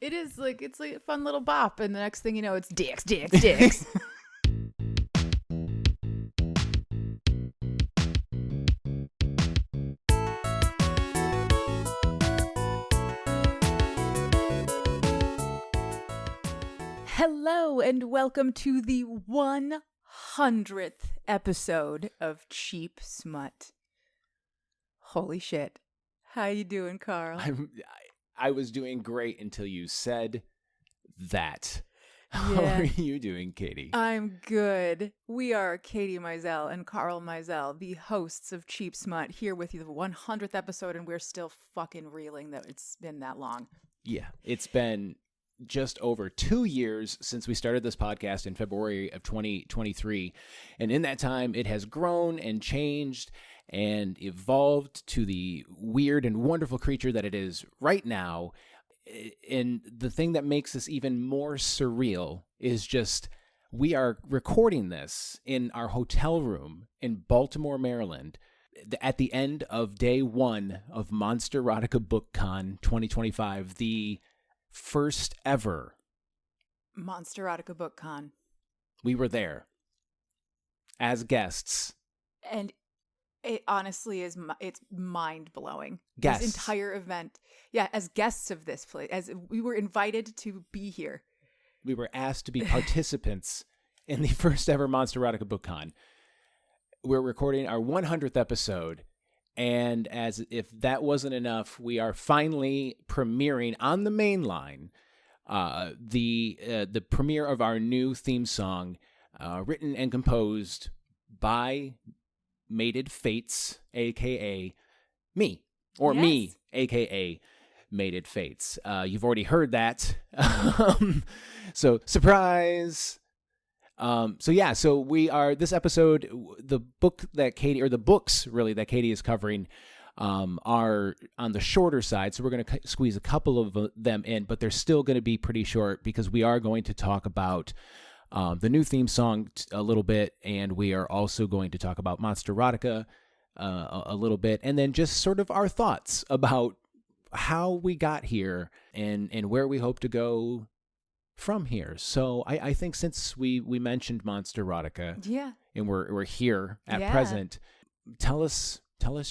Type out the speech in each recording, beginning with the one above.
It is like, it's like a fun little bop. And the next thing you know, it's dicks, dicks, dicks. Hello and welcome to the 100th episode of Cheap Smut. Holy shit. How you doing, Carl? I was doing great until you said that. Yeah. How are you doing, Katie? I'm good. We are Katie Mizell and Carl Mizell, the hosts of Cheap Smut, here with you the 100th episode, and we're still fucking reeling that it's been that long. Yeah, it's been just over 2 years since we started this podcast in February of 2023. And in that time, it has grown and changed and evolved to the weird and wonderful creature that it is right now. And the thing that makes this even more surreal is just we are recording this in our hotel room in Baltimore, Maryland, at the end of day one of Monster Erotica BookCon 2025, the first ever Monster Erotica BookCon. We were there as guests. And it honestly is, it's mind-blowing. Guests. This entire event. Yeah, as guests of this place. As we were invited to be here. We were asked to be participants in the first ever Monster Erotica BookCon. We're recording our 100th episode. And as if that wasn't enough, we are finally premiering on the main line the premiere of our new theme song, written and composed by Mated Fates, a.k.a. me, or Yes. me, a.k.a. Mated Fates. You've already heard that. So, surprise! So we are, this episode, the books that Katie is covering are on the shorter side. So we're going to squeeze a couple of them in, but they're still going to be pretty short because we are going to talk about the new theme song a little bit, and we are also going to talk about Monster Erotica a little bit, and then just sort of our thoughts about how we got here and where we hope to go from here. So I think since we mentioned Monster Erotica, Yeah. and we're here at present, tell us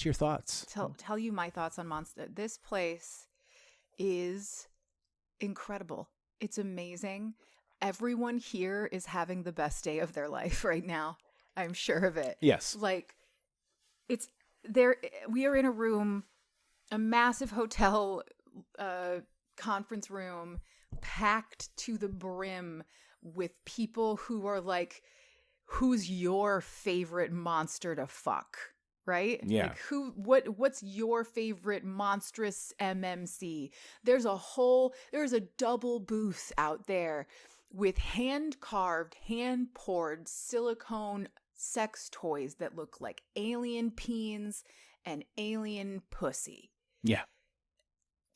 your thoughts. Tell you my thoughts on Monster. This place is incredible. It's amazing. Everyone here is having the best day of their life right now. I'm sure of it. Yes. Like, it's there. We are in a room, a massive hotel conference room, packed to the brim with people who are like, who's your favorite monster to fuck? Right? Yeah. Like what's your favorite monstrous MMC? There's a double booth out there with hand-carved, hand-poured silicone sex toys that look like alien peens and alien pussy. Yeah.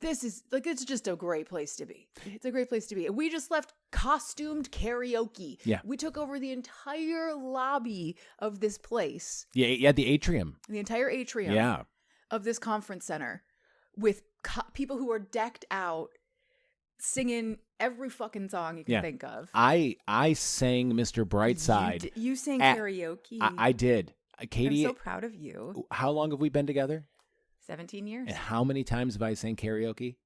This is, like, it's just a great place to be. It's a great place to be. We just left costumed karaoke. Yeah. We took over the entire lobby of this place. Yeah, the atrium. The entire atrium of this conference center with people who are decked out singing every fucking song you can think of. I sang Mr. Brightside. You sang karaoke. I did. Katie, I'm so proud of you. How long have we been together? 17 years. And how many times have I sang karaoke?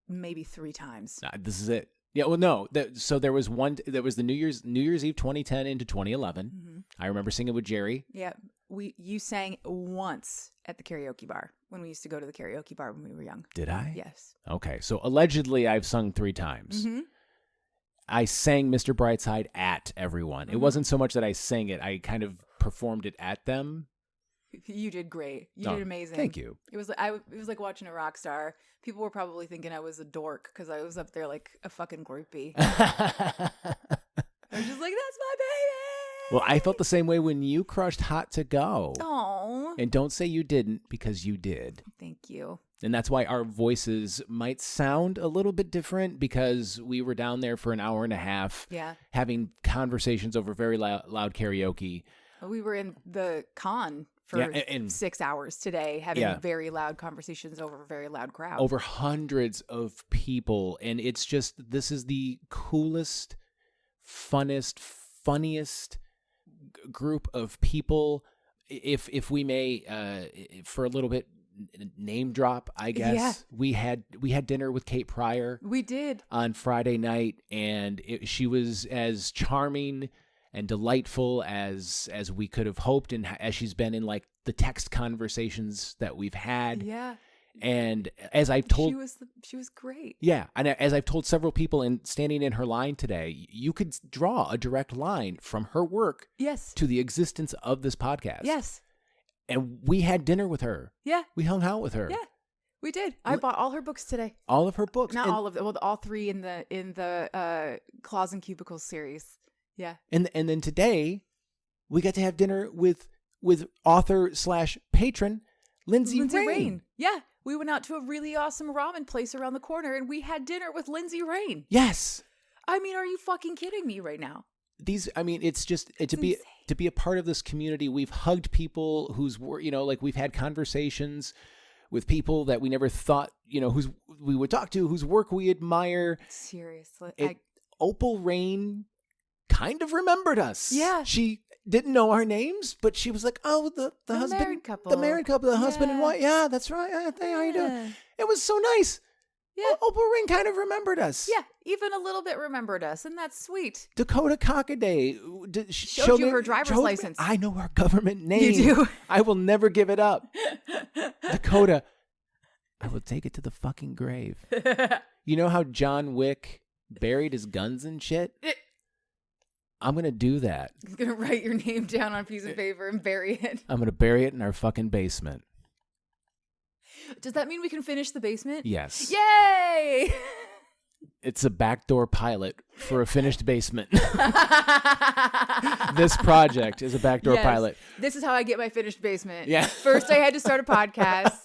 Maybe 3 times. This is it. Yeah, well, no. So there was the New Year's Eve 2010 into 2011. Mm-hmm. I remember singing with Jerry. Yeah, you sang once at the karaoke bar when we used to go to the karaoke bar when we were young. Did I? Yes. Okay, so allegedly I've sung 3 times. Mm-hmm. I sang Mr. Brightside at everyone. Mm-hmm. It wasn't so much that I sang it. I kind of performed it at them. You did great. You did amazing. Thank you. It was like watching a rock star. People were probably thinking I was a dork because I was up there like a fucking groupie. I was just like, that's my baby. Well, I felt the same way when you crushed Hot to Go. Oh. And don't say you didn't, because you did. Thank you. And that's why our voices might sound a little bit different, because we were down there for an hour and a half having conversations over very loud karaoke. We were in the con for and 6 hours today, having very loud conversations over a very loud crowd. Over hundreds of people. And it's just, this is the coolest, funnest, funniest group of people. If we may, for a little bit, name drop, I guess. Yeah. We had dinner with Kate Pryor. We did. On Friday night, and she was as charming and delightful as we could have hoped, and as she's been in like the text conversations that we've had. Yeah. And as I've told, she was great. Yeah, and as I've told several people in standing in her line today, you could draw a direct line from her work, yes, to the existence of this podcast. Yes. And we had dinner with her. Yeah. We hung out with her. Yeah. We did. I bought all her books today. All of her books. Not all of them. Well, all 3 in the Claws and Cubicles series. Yeah. And then today, we got to have dinner with author/patron Lindsay Rain. Yeah. We went out to a really awesome ramen place around the corner, and we had dinner with Lindsay Rain. Yes. I mean, are you fucking kidding me right now? It's just to be a part of this community. We've hugged people we've had conversations with people that we never thought, we would talk to, whose work we admire. Seriously. Opal Rain kind of remembered us. Yeah. She didn't know our names, but she was like, "Oh, the husband, married couple. The married couple, the husband and wife. Yeah, that's right. Hey, how you doing?" It was so nice. Yeah. Opal Rain kind of remembered us. Yeah, even a little bit remembered us, and that's sweet. Dakota Cockaday showed you her driver's license. I know her government name. You do. I will never give it up. Dakota, I will take it to the fucking grave. You know how John Wick buried his guns and shit? I'm going to do that. He's going to write your name down on a piece of paper and bury it. I'm going to bury it in our fucking basement. Does that mean we can finish the basement? Yes. Yay! It's a backdoor pilot for a finished basement. This project is a backdoor pilot. This is how I get my finished basement. Yeah. First, I had to start a podcast.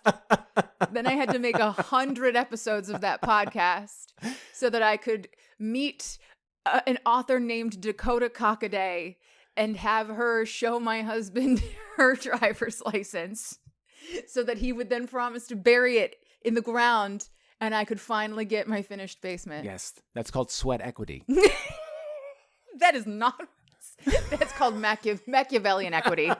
Then I had to make 100 episodes of that podcast so that I could meet an author named Dakota Cockaday and have her show my husband her driver's license so that he would then promise to bury it in the ground and I could finally get my finished basement. Yes, that's called sweat equity. That is not. That's called Machiavellian equity.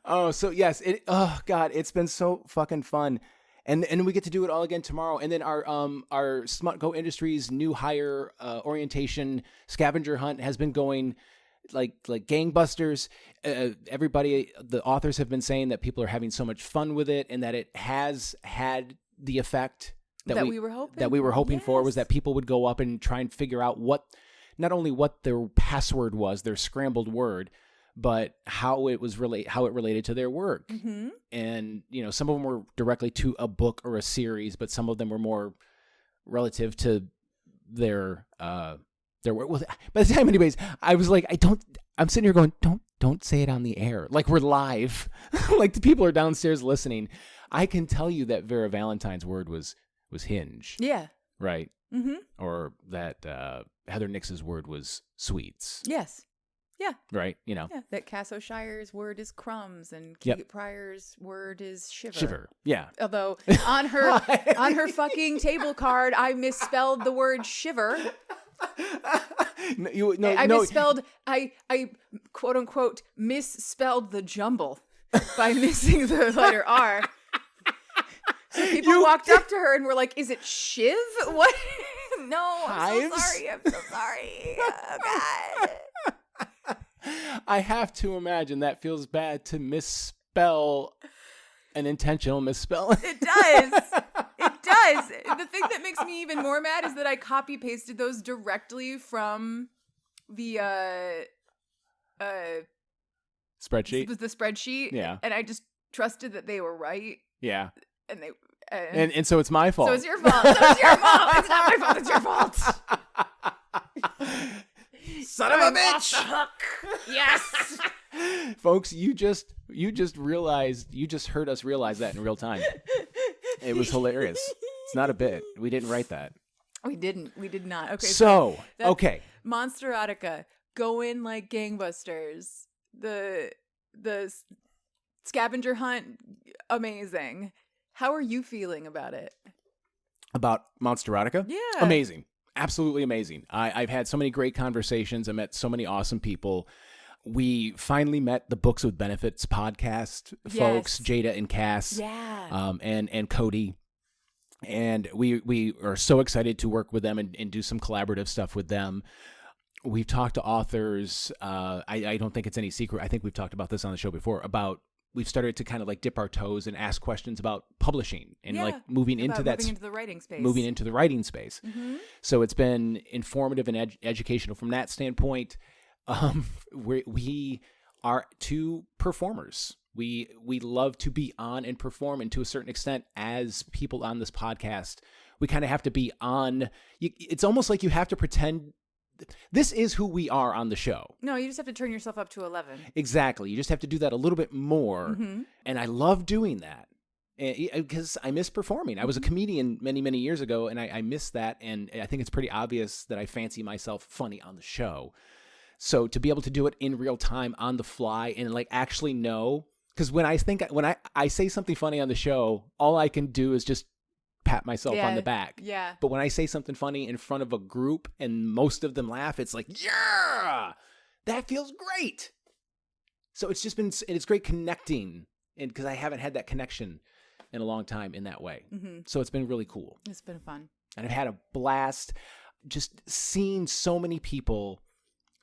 Oh, so yes. Oh God, it's been so fucking fun. And we get to do it all again tomorrow. And then our Smut Go Industries new hire orientation scavenger hunt has been going like gangbusters. Everybody, the authors have been saying that people are having so much fun with it, and that it has had the effect that we were hoping for, was that people would go up and try and figure out not only what their password was, their scrambled word, but how it related to their work. Mm-hmm. And, some of them were directly to a book or a series, but some of them were more relative to their work. Well, by the time, anyways, I was like, I'm sitting here going, don't say it on the air. Like, we're live. Like, the people are downstairs listening. I can tell you that Vera Valentine's word was hinge. Yeah. Right. Mm-hmm. Or that Heather Nix's word was sweets. Yes. Yeah. Right. Yeah. That Casso Shire's word is crumbs and Kate Pryor's word is shiver. Shiver. Yeah. Although on her fucking table card, I misspelled the word shiver. I quote unquote misspelled the jumble by missing the letter R. So people walked up to her and were like, "Is it shiv? What?" No, I'm so sorry. Oh God. I have to imagine that feels bad to misspell an intentional misspelling. It does. It does. The thing that makes me even more mad is that I copy pasted those directly from the spreadsheet. The spreadsheet. Yeah. And I just trusted that they were right. Yeah. And they and so it's my fault. So it's your fault. It's not my fault. It's your fault. Son of a bitch! Off the hook. Yes. Folks, you just heard us realize that in real time. It was hilarious. It's not a bit. We didn't write that. We did not. Okay. So okay. Monsterotica, go in like gangbusters. The the scavenger hunt, amazing. How are you feeling about it? About Monsterotica? Yeah. Amazing. Absolutely amazing. I've had so many great conversations. I met so many awesome people. We finally met the Books with Benefits podcast folks, Jada and Cass, and Cody. And we are so excited to work with them and do some collaborative stuff with them. We've talked to authors. I don't think it's any secret. I think we've talked about this on the show before about we've started to kind of like dip our toes and ask questions about publishing and like moving into the writing space. Mm-hmm. So it's been informative and educational from that standpoint. We are two performers. We love to be on and perform, and to a certain extent, as people on this podcast, we kind of have to be on. It's almost like you have to pretend. This is who we are on the show. No, you just have to turn yourself up to 11. Exactly. You just have to do that a little bit more. Mm-hmm. And I love doing that because I miss performing. I was a comedian many, many years ago, and I miss that. And I think it's pretty obvious that I fancy myself funny on the show. So to be able to do it in real time on the fly and like actually know, because when I say something funny on the show, all I can do is just pat myself on the back. Yeah. But when I say something funny in front of a group and most of them laugh, it's like, yeah, that feels great. So it's great connecting, and because I haven't had that connection in a long time in that way. Mm-hmm. So it's been really cool. It's been fun. And I've had a blast just seeing so many people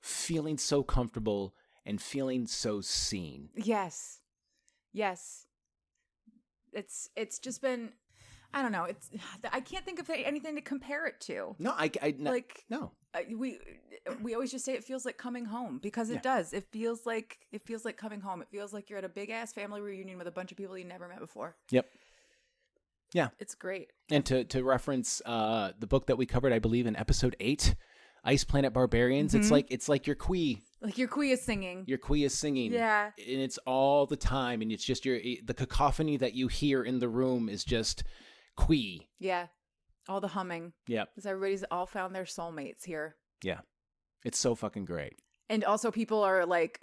feeling so comfortable and feeling so seen. Yes. It's just been, I don't know. I can't think of anything to compare it to. No, no. We always just say it feels like coming home, because it does. It feels like coming home. It feels like you're at a big ass family reunion with a bunch of people you never met before. Yep. Yeah. It's great. And to reference the book that we covered, I believe in episode 8, Ice Planet Barbarians, mm-hmm. it's like your Quee. Like your Quee is singing. Your Quee is singing. Yeah. And it's all the time, and it's just the cacophony that you hear in the room is just Quee. Yeah. All the humming. Yep. Because everybody's all found their soulmates here. Yeah. It's so fucking great. And also people are like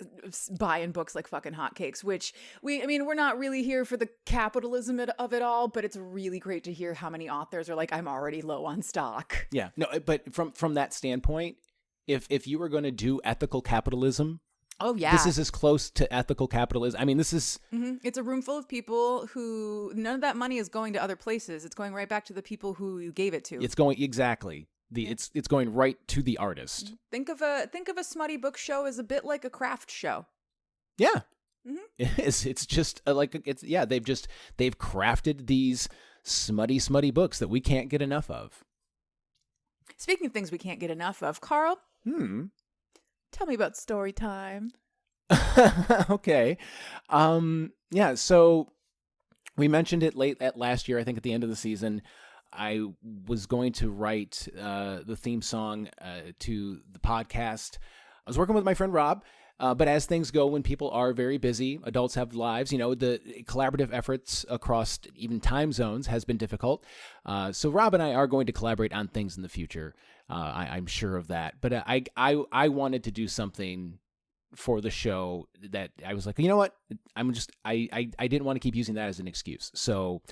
buying books like fucking hotcakes, which we're not really here for the capitalism of it all, but it's really great to hear how many authors are like, I'm already low on stock. Yeah. No, but from that standpoint, if you were going to do ethical capitalism, oh yeah, this is as close to ethical capitalism. I mean, this is mm-hmm. It's a room full of people who none of that money is going to other places. It's going right back to the people who you gave it to. It's going exactly. It's going right to the artist. Think of a smutty book show as a bit like a craft show. Yeah. Mm-hmm. It's just they've crafted these smutty books that we can't get enough of. Speaking of things we can't get enough of, Carl. Tell me about story time. Okay. Yeah, so we mentioned it late at last year, I think at the end of the season. I was going to write the theme song to the podcast. I was working with my friend Rob, but as things go when people are very busy, adults have lives, the collaborative efforts across even time zones has been difficult. So Rob and I are going to collaborate on things in the future. I'm sure of that. But I wanted to do something for the show that I was like, you know what? I didn't want to keep using that as an excuse. So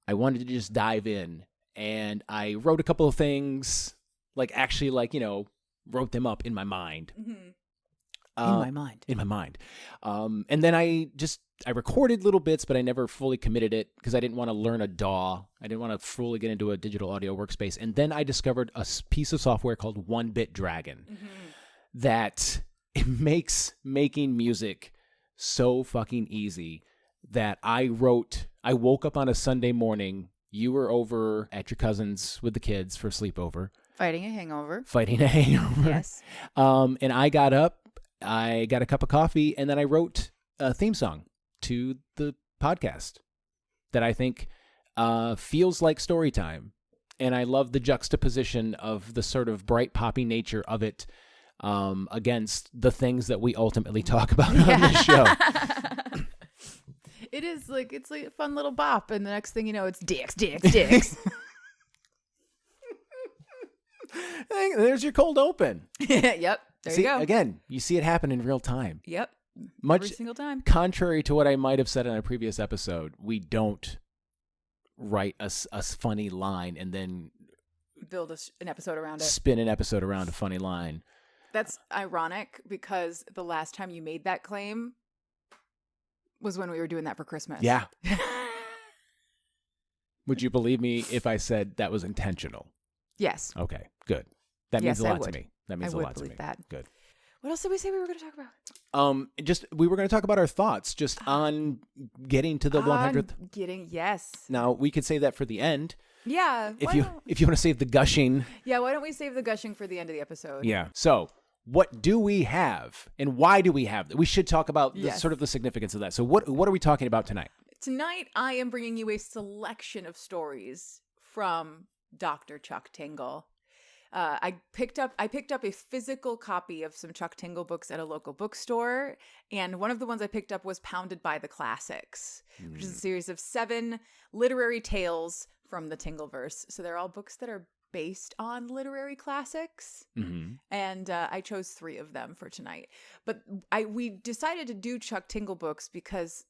I wanted to just dive in, and I wrote a couple of things, wrote them up in my mind. Mm-hmm. In my mind. And then I recorded little bits, but I never fully committed it because I didn't want to learn a DAW. I didn't want to fully get into a digital audio workspace. And then I discovered a piece of software called One Bit Dragon that it makes making music so fucking easy that I woke up on a Sunday morning. You were over at your cousin's with the kids for a sleepover. Fighting a hangover. Yes. And I got up, I got a cup of coffee, and then I wrote a theme song to the podcast that I think feels like story time. And I love the juxtaposition of the sort of bright poppy nature of it against the things that we ultimately talk about on the show. It's like a fun little bop, and the next thing you know, it's dicks. There's your cold open. Yep. There you go. Again, you see it happen in real time. Yep. Much every single time. contrary to what I might have said in a previous episode, we don't write a funny line and then Build an episode around it. Spin an episode around a funny line. That's ironic because the last time you made that claim was when we were doing that for Christmas. Yeah. Would you believe me if I said that was intentional? Yes. Okay, good. That means a lot to me. That means a lot to me. That. Good. What else did we say we were going to talk about? We were going to talk about our thoughts just on getting to the 100th. Yes. Now, we could save that for the end. Yeah. If you want to save the gushing. Yeah, why don't we save the gushing for the end of the episode? Yeah. So, what do we have and why do we have that? We should talk about sort of the significance of that. So, what are we talking about tonight? Tonight, I am bringing you a selection of stories from Dr. Chuck Tingle. I picked up a physical copy of some Chuck Tingle books at a local bookstore, and one of the ones I picked up was Pounded by the Classics, which is a series of 7 literary tales from the Tingleverse. So they're all books that are based on literary classics, and I chose 3 of them for tonight. But we decided to do Chuck Tingle books because,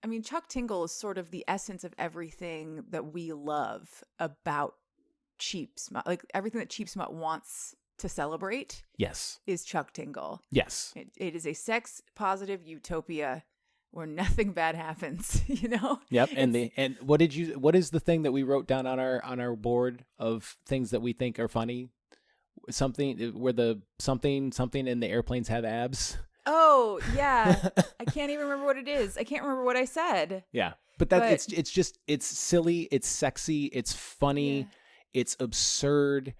I mean, Chuck Tingle is sort of the essence of everything that we love about cheap smut. Like everything that cheap smut wants to celebrate is Chuck Tingle. Yes. It is a sex positive utopia where nothing bad happens, you know? Yep. And what is the thing that we wrote down on our board of things that we think are funny? Something where the something and the airplanes have abs. Oh, yeah. I can't even remember what it is. I can't remember what I said. Yeah. But it's silly, it's sexy, it's funny. Yeah. It's absurd.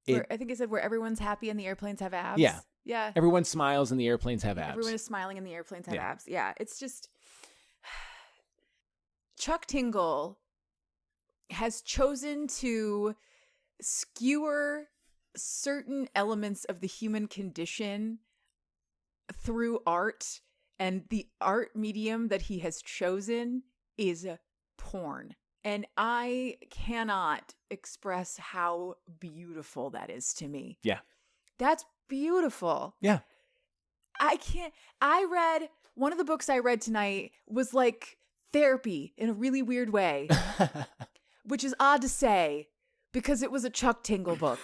I think it said where everyone's happy and the airplanes have abs. Yeah. Yeah. Everyone smiles and the airplanes have abs. Everyone is smiling and the airplanes have abs. Yeah. It's just Chuck Tingle has chosen to skewer certain elements of the human condition through art, and the art medium that he has chosen is porn. And I cannot express how beautiful that is to me. Yeah. That's beautiful. Yeah. One of the books I read tonight was like therapy in a really weird way, which is odd to say because it was a Chuck Tingle book.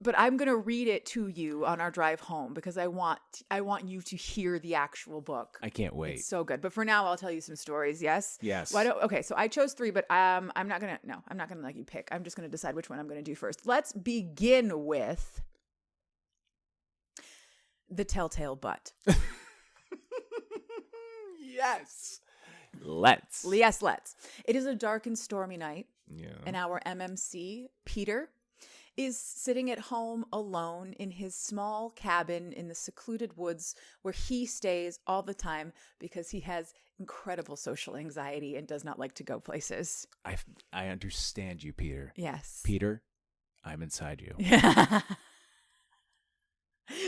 But I'm going to read it to you on our drive home because I want you to hear the actual book. I can't wait. It's so good. But for now, I'll tell you some stories. Yes? Yes. Okay, so I chose 3, but I'm not going to let you pick. I'm just going to decide which one I'm going to do first. Let's begin with The Telltale Butt. Yes. Let's. It is a dark and stormy night. Yeah. And our MMC, Peter, is sitting at home alone in his small cabin in the secluded woods where he stays all the time because he has incredible social anxiety and does not like to go places. I understand you, Peter. Yes. Peter, I'm inside you.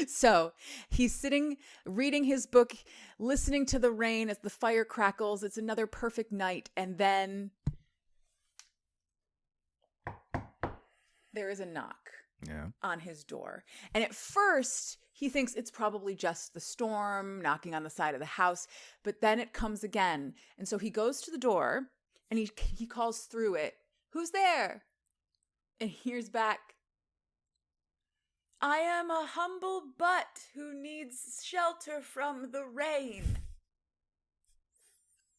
So he's sitting, reading his book, listening to the rain as the fire crackles. It's another perfect night. And then there is a knock on his door. And at first, he thinks it's probably just the storm knocking on the side of the house. But then it comes again. And so he goes to the door and he calls through it, "Who's there?" And hears back, "I am a humble butt who needs shelter from the rain."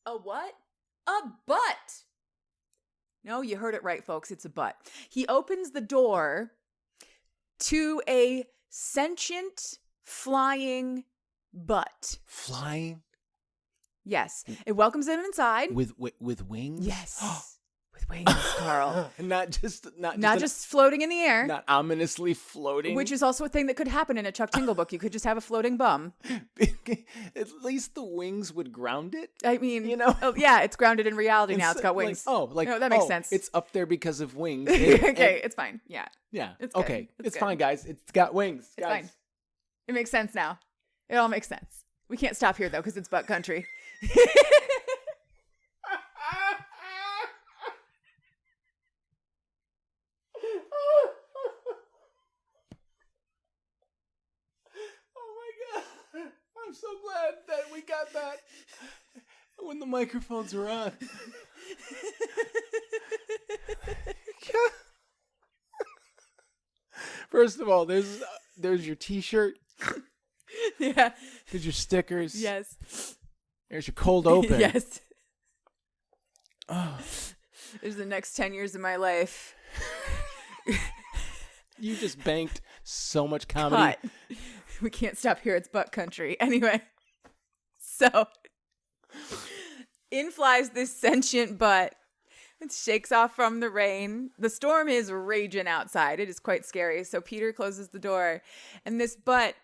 A what? A butt! No, you heard it right, folks. It's a butt. He opens the door to a sentient, flying butt. Flying? Yes. It welcomes him inside. With wings? Yes. With wings, Carl. Not just floating in the air. Not ominously floating. Which is also a thing that could happen in a Chuck Tingle book. You could just have a floating bum. At least the wings would ground it. I mean, you know? Oh, yeah, it's grounded in reality now. It's got wings. That makes sense. It's up there because of wings. Okay, it's fine. Yeah. Yeah. It's okay. Good. It's fine, guys. It's got wings. It's guys. fine. It makes sense now. It all makes sense. We can't stop here, though, because it's butt country. got that when the microphones were on. First of all, there's your T-shirt. Yeah. There's your stickers. Yes. There's your cold open. Yes. Oh. There's the next 10 years of my life. You just banked so much comedy. Cut. We can't stop here. It's butt country. Anyway. So, in flies this sentient butt. It shakes off from the rain. The storm is raging outside. It is quite scary. So Peter closes the door, and this butt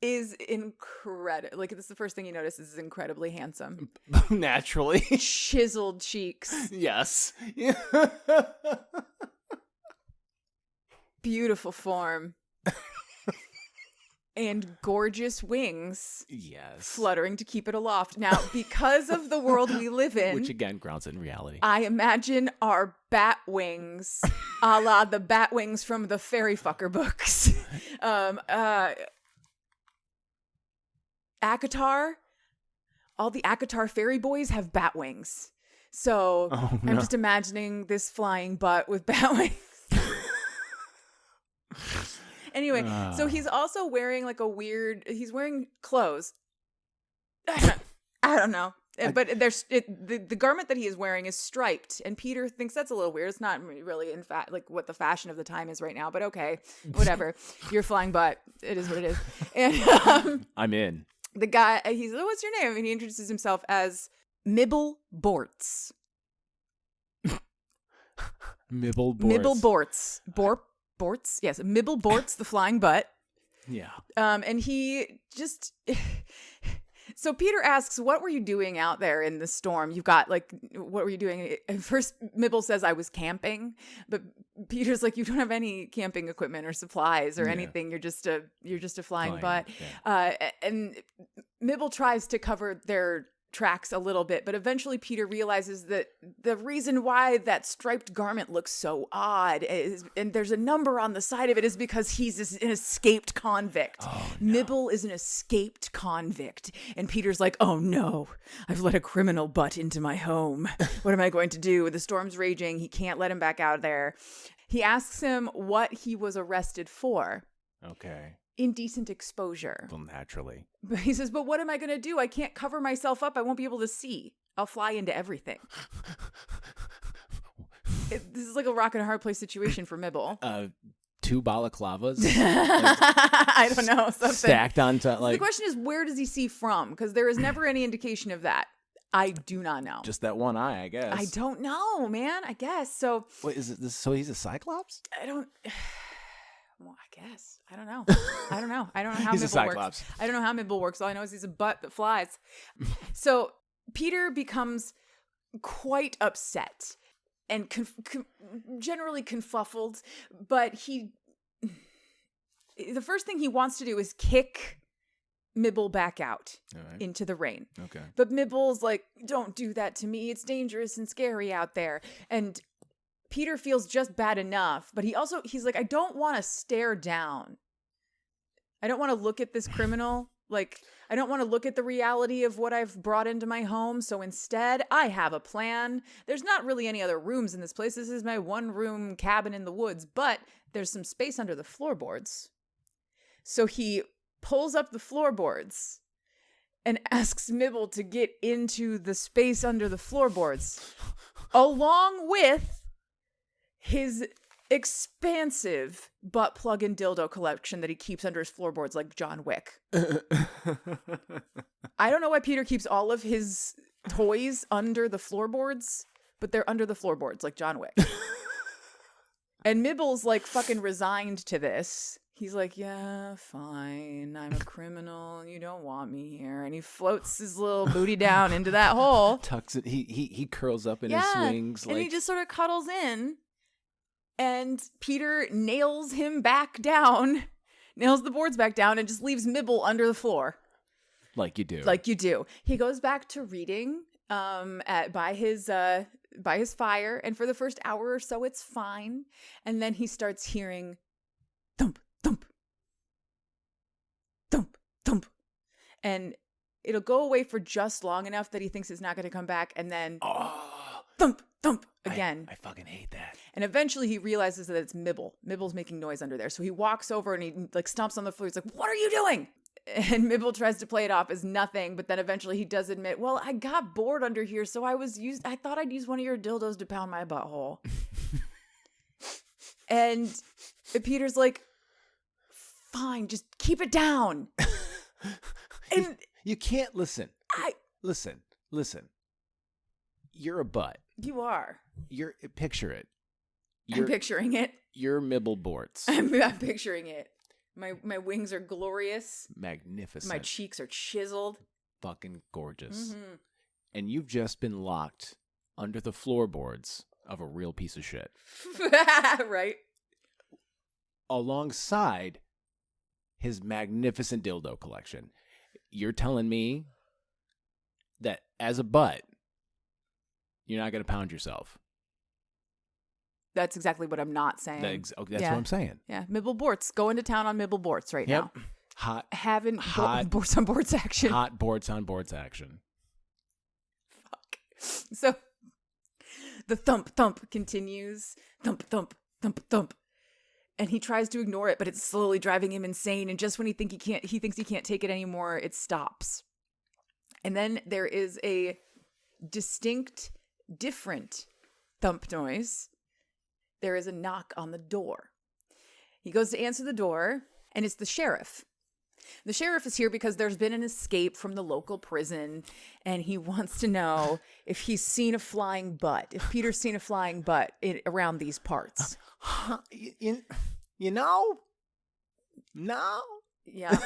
is incredible. Like, this is the first thing you notice is incredibly handsome. Naturally. Chiseled cheeks. Yes. Beautiful form. And gorgeous wings. Yes. Fluttering to keep it aloft. Now, because of the world we live in. Which, again, grounds it in reality. I imagine our bat wings, a la the bat wings from the fairy fucker books. ACOTAR. All the ACOTAR fairy boys have bat wings. So I'm just imagining this flying butt with bat wings. Anyway, so he's also wearing like he's wearing clothes. I don't know. But the garment that he is wearing is striped, and Peter thinks that's a little weird. It's not really, in fact, like what the fashion of the time is right now, but okay, whatever. You're flying butt. It is what it is. And I'm in. The guy, he's like, what's your name? And he introduces himself as Mibble Bortz. Mibble Bortz. Mibble Bortz. Bortz? Yes, Mibble Bortz, the flying butt. Yeah. And he just... So Peter asks, what were you doing out there in the storm? You've got, like, what were you doing? At first, Mibble says, I was camping. But Peter's like, you don't have any camping equipment or supplies or anything. You're just a flying butt. Yeah. And Mibble tries to cover their tracks a little bit, but eventually Peter realizes that the reason why that striped garment looks so odd is, and there's a number on the side of it, is because he's an escaped convict. Oh, no. Mibble is an escaped convict. And Peter's like, oh no, I've let a criminal butt into my home. What am I going to do? The storm's raging. He can't let him back out there. He asks him what he was arrested for. Okay. Indecent exposure. Well, naturally. But he says, but what am I going to do? I can't cover myself up. I won't be able to see. I'll fly into everything. This is like a rock and a hard place situation for Mibble. 2 balaclavas. I don't know. Something. Stacked onto, like... The question is, where does he see from? Because there is never any indication of that. I do not know. Just that one eye, I guess. I don't know, man. I guess. So... What is it? So he's a Cyclops? I don't... Well, I guess. I don't know. I don't know how He's Mibble works. I don't know how Mibble works. All I know is he's a butt that flies. So Peter becomes quite upset and generally confuffled, but the first thing he wants to do is kick Mibble back out into the rain. Okay. But Mibble's like, don't do that to me. It's dangerous and scary out there. And Peter feels just bad enough, but he's like, I don't want to stare down. I don't want to look at this criminal. Like, I don't want to look at the reality of what I've brought into my home. So instead, I have a plan. There's not really any other rooms in this place. This is my 1-room cabin in the woods, but there's some space under the floorboards. So he pulls up the floorboards and asks Mibble to get into the space under the floorboards, along with his expansive butt plug and dildo collection that he keeps under his floorboards like John Wick. I don't know why Peter keeps all of his toys under the floorboards, but they're under the floorboards like John Wick. And Mibble's like fucking resigned to this. He's like, yeah, fine. I'm a criminal. You don't want me here. And he floats his little booty down into that hole. Tucks it. He curls up in his swings. And he just sort of cuddles in. And Peter nails him back down, nails the boards back down, and just leaves Mibble under the floor. Like you do. Like you do. He goes back to reading by his fire, and for the first hour or so, it's fine. And then he starts hearing thump, thump, thump, thump. And it'll go away for just long enough that he thinks it's not going to come back, and then thump, thump again. I fucking hate that. And eventually he realizes that it's Mibble. Mibble's making noise under there. So he walks over and he like stomps on the floor. He's like, what are you doing? And Mibble tries to play it off as nothing, but then eventually he does admit, well, I got bored under here, so I thought I'd use one of your dildos to pound my butthole. And Peter's like, fine, just keep it down. And you can't listen. Listen. You're a butt. You are. Picture it. I'm picturing it. You're Mibble Bortz. I'm picturing it. My wings are glorious. Magnificent. My cheeks are chiseled. Fucking gorgeous. Mm-hmm. And you've just been locked under the floorboards of a real piece of shit. Right. Alongside his magnificent dildo collection. You're telling me that as a butt, you're not going to pound yourself. That's exactly what I'm not saying. That's what I'm saying. Yeah, Mibble Bortz. Going to town on Mibble Bortz right now. Hot. Having Bortz on Bortz action. Hot Bortz on Bortz action. Fuck. So the thump continues. Thump, thump, thump, thump. And he tries to ignore it, but it's slowly driving him insane. And just when he thinks he can't take it anymore, it stops. And then there is a distinct, different thump noise. There is a knock on the door. He goes to answer the door, and it's the sheriff. The sheriff is here because there's been an escape from the local prison, and he wants to know if he's seen a flying butt, if Peter's seen a flying butt around these parts. You know? No? Yeah.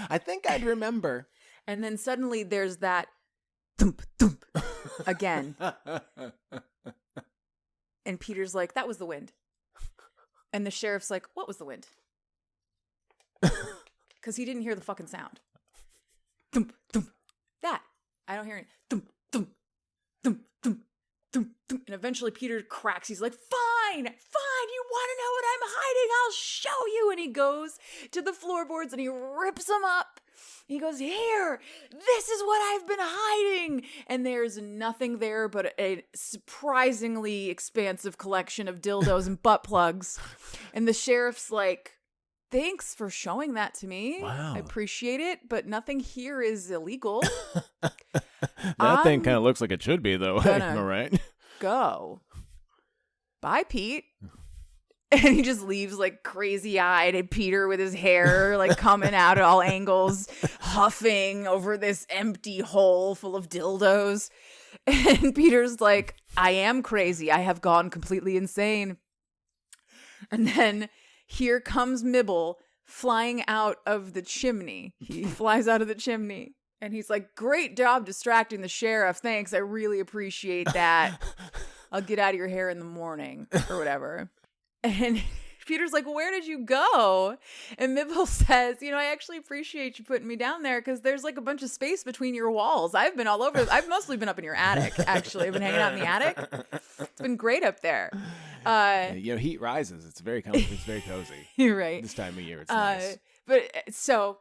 I think I'd remember. And then suddenly there's that thump, thump again. And Peter's like, that was the wind. And the sheriff's like, what was the wind? Because he didn't hear the fucking sound. Thump, thump. That. I don't hear it. Thump, thump, thump, thump, thump, thump. And eventually Peter cracks. He's like, fine. You want to know what I'm hiding? I'll show you. And he goes to the floorboards and he rips them up. He goes, here, this is what I've been hiding. And there's nothing there but a surprisingly expansive collection of dildos and butt plugs. And the sheriff's like, thanks for showing that to me. Wow. I appreciate it, but nothing here is illegal. That thing kind of looks like it should be, though. Am I right? Go. Bye, Pete. And he just leaves like crazy-eyed, and Peter with his hair like coming out at all angles, huffing over this empty hole full of dildos. And Peter's like, I am crazy. I have gone completely insane. And then here comes Mibble flying out of the chimney. He flies out of the chimney. And he's like, great job distracting the sheriff. Thanks. I really appreciate that. I'll get out of your hair in the morning or whatever. And Peter's like, where did you go? And Mibble says, I actually appreciate you putting me down there because there's like a bunch of space between your walls. I've been all over. I've mostly been up in your attic, actually. I've been hanging out in the attic. It's been great up there. Heat rises. It's very cozy. You're right. This time of year, it's nice. But so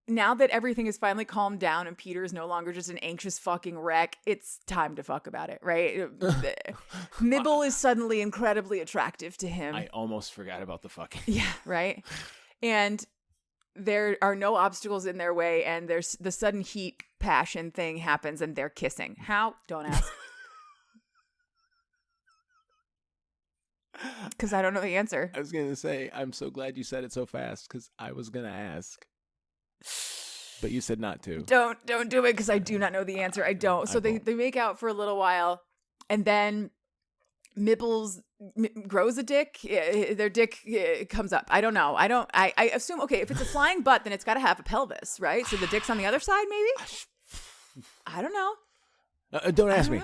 now that everything is finally calmed down and Peter is no longer just an anxious fucking wreck, it's time to fuck about it, right? Mibble is suddenly incredibly attractive to him. I almost forgot about the fucking. Yeah, right? And there are no obstacles in their way, and there's the sudden heat passion thing happens, and they're kissing. How? Don't ask. Because I don't know the answer. I was going to say, I'm so glad you said it so fast, because I was going to ask. But you said not to. Don't do it because I do not know the answer. I don't. So they make out for a little while, and then Mibbles grows a dick. Their dick comes up. I don't know. I assume, okay, if it's a flying butt, then it's got to have a pelvis, right? So the dick's on the other side, maybe? I don't know. Don't ask me.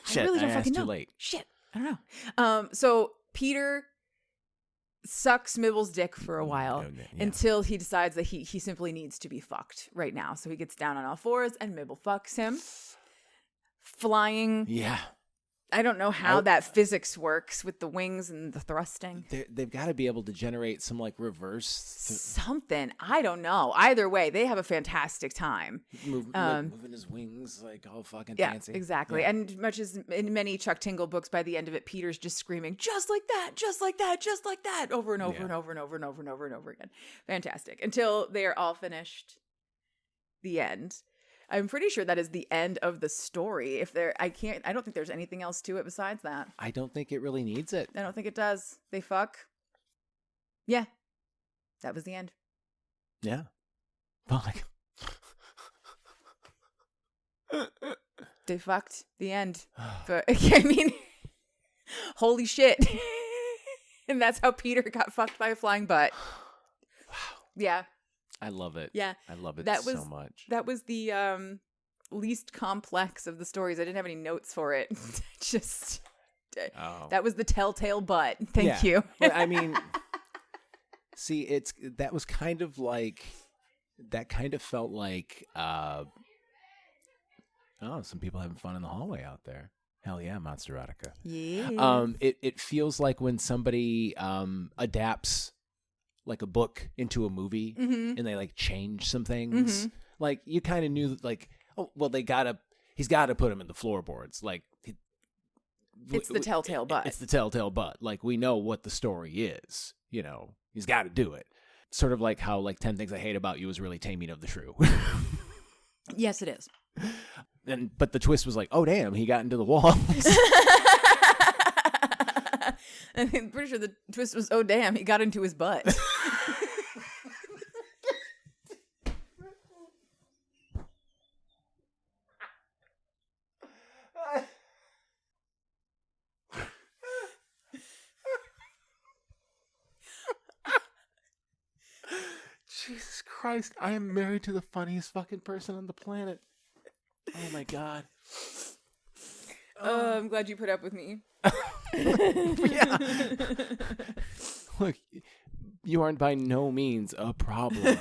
Shit, I really don't fucking know. Too late. Shit, I don't know. So Peter sucks Mibble's dick for a while until he decides that he simply needs to be fucked right now. So he gets down on all fours and Mibble fucks him. Flying I don't know how that physics works with the wings and the thrusting. They've got to be able to generate some like reverse something. I don't know. Either way, they have a fantastic time. Moving his wings like all fucking fancy. Exactly. Yeah. And much as in many Chuck Tingle books, by the end of it, Peter's just screaming, just like that, just like that, just like that, over and over and over and over and over and over and over again. Fantastic. Until they are all finished. The end. I'm pretty sure that is the end of the story. I don't think there's anything else to it besides that. I don't think it really needs it. I don't think it does. They fuck. Yeah. That was the end. Yeah. Fuck. They fucked. The end. But I mean, holy shit. And that's how Peter got fucked by a flying butt. Wow. Yeah. I love it. Yeah. I love it so much. That was the least complex of the stories. I didn't have any notes for it. Just that was the telltale butt. Thank you. Well, I mean, see, that was kind of like that kind of felt like some people having fun in the hallway out there. Hell yeah, Monster Erotica. Yeah. It feels like when somebody adapts like a book into a movie and they like change some things. Like you kind of knew like, oh, well, he's got to put him in the floorboards. Like it's the telltale butt. It's the telltale butt. Like we know what the story is, you know, he's got to do it. Sort of like how like 10 Things I Hate About You was really Taming of the Shrew. Yes, it is. But the twist was like, oh damn, he got into the walls. I'm pretty sure the twist was, oh damn, he got into his butt. Jesus Christ, I am married to the funniest fucking person on the planet. Oh my God. I'm glad you put up with me. Yeah. Look, you aren't by no means a problem,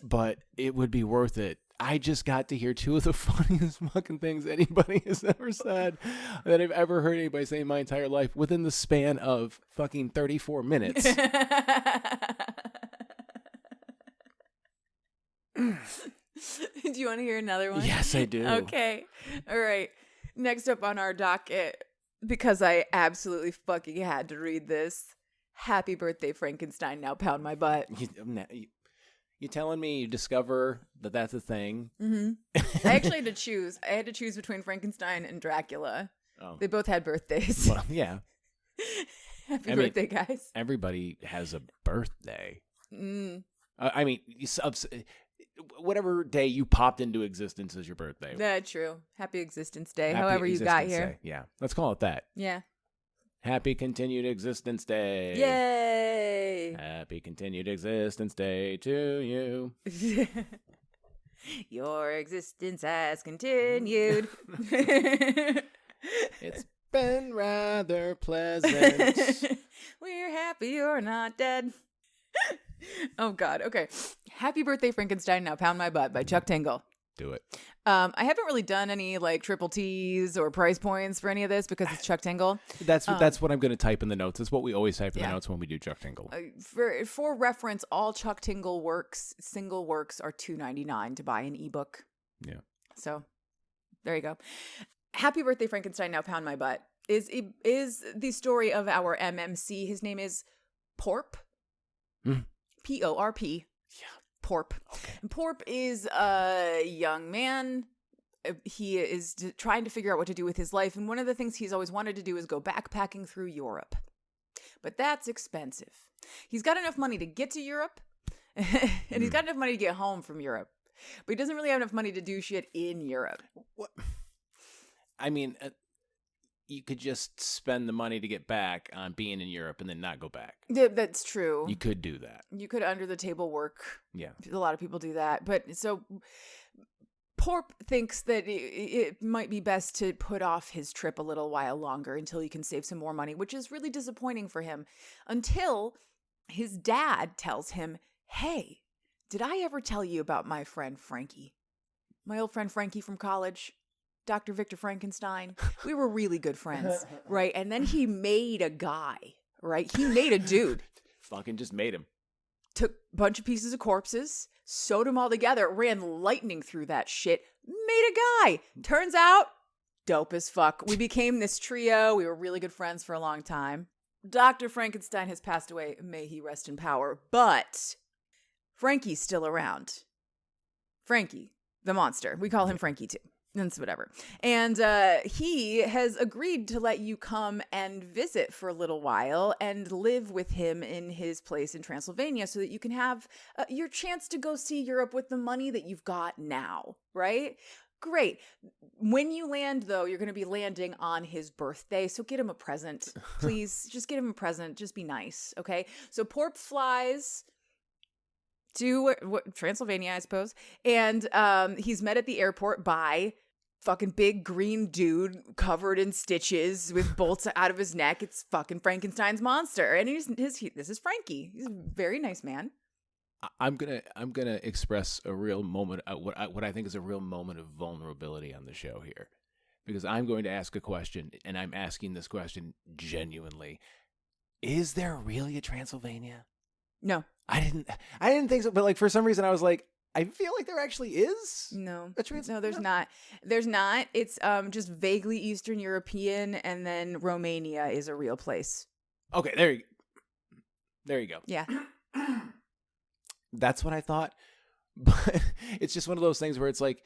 but it would be worth it. I just got to hear two of the funniest fucking things anybody has ever said that I've ever heard anybody say in my entire life within the span of fucking 34 minutes. Do you want to hear another one? Yes, I do. Okay. All right. Next up on our docket, because I absolutely fucking had to read this. Happy birthday, Frankenstein. Now pound my butt. You telling me you discover that that's a thing? Mm-hmm. I actually had to choose. I had to choose between Frankenstein and Dracula. Oh. They both had birthdays. Well, yeah. Happy birthday, guys. Everybody has a birthday. Mm. I mean, whatever day you popped into existence is your birthday. That's true. Happy Existence Day. However you got here. Day. Yeah. Let's call it that. Yeah. Happy Continued Existence Day. Yay. Happy Continued Existence Day to you. Your existence has continued. It's been rather pleasant. We're happy you're not dead. Oh, God. Okay. Happy birthday, Frankenstein. Now pound my butt by Chuck Tingle. Do it. I haven't really done any like triple T's or price points for any of this because it's Chuck Tingle. That's what I'm going to type in the notes. It's what we always type in the notes when we do Chuck Tingle. For reference, all Chuck Tingle single works are $2.99 to buy an ebook. Yeah. So there you go. Happy birthday, Frankenstein. Now pound my butt is the story of our MMC. His name is Porp. P-O-R-P. Yeah. Porp. Okay. And Porp is a young man. He is trying to figure out what to do with his life. And one of the things he's always wanted to do is go backpacking through Europe. But that's expensive. He's got enough money to get to Europe. And he's got enough money to get home from Europe. But he doesn't really have enough money to do shit in Europe. What? I mean, you could just spend the money to get back on being in Europe and then not go back. Yeah, that's true. You could do that. You could under the table work. Yeah. A lot of people do that. But so Porp thinks that it might be best to put off his trip a little while longer until he can save some more money, which is really disappointing for him until his dad tells him, hey, did I ever tell you about my friend Frankie? My old friend Frankie from college? Dr. Victor Frankenstein. We were really good friends, right? And then he made a guy, right? He made a dude. Fucking just made him. Took a bunch of pieces of corpses, sewed them all together, ran lightning through that shit, made a guy. Turns out, dope as fuck. We became this trio. We were really good friends for a long time. Dr. Frankenstein has passed away. May he rest in power. But Frankie's still around. Frankie, the monster. We call him Frankie too. That's whatever. And he has agreed to let you come and visit for a little while and live with him in his place in Transylvania so that you can have your chance to go see Europe with the money that you've got now, right? Great. When you land, though, you're going to be landing on his birthday. So get him a present. Please, just get him a present. Just be nice, okay? So Porp flies to Transylvania, I suppose. And he's met at the airport by fucking big green dude covered in stitches with bolts out of his neck. It's fucking Frankenstein's monster. And this is Frankie. He's a very nice man. I'm gonna express a real moment, what I think is a real moment of vulnerability on the show here, because I'm going to ask a question, and I'm asking this question genuinely: is there really a Transylvania? No, I didn't think so, but like for some reason I was like, I feel like there actually is. No, there's not. There's not. It's just vaguely Eastern European, and then Romania is a real place. Okay, there you go. Yeah. That's what I thought, but it's just one of those things where it's like,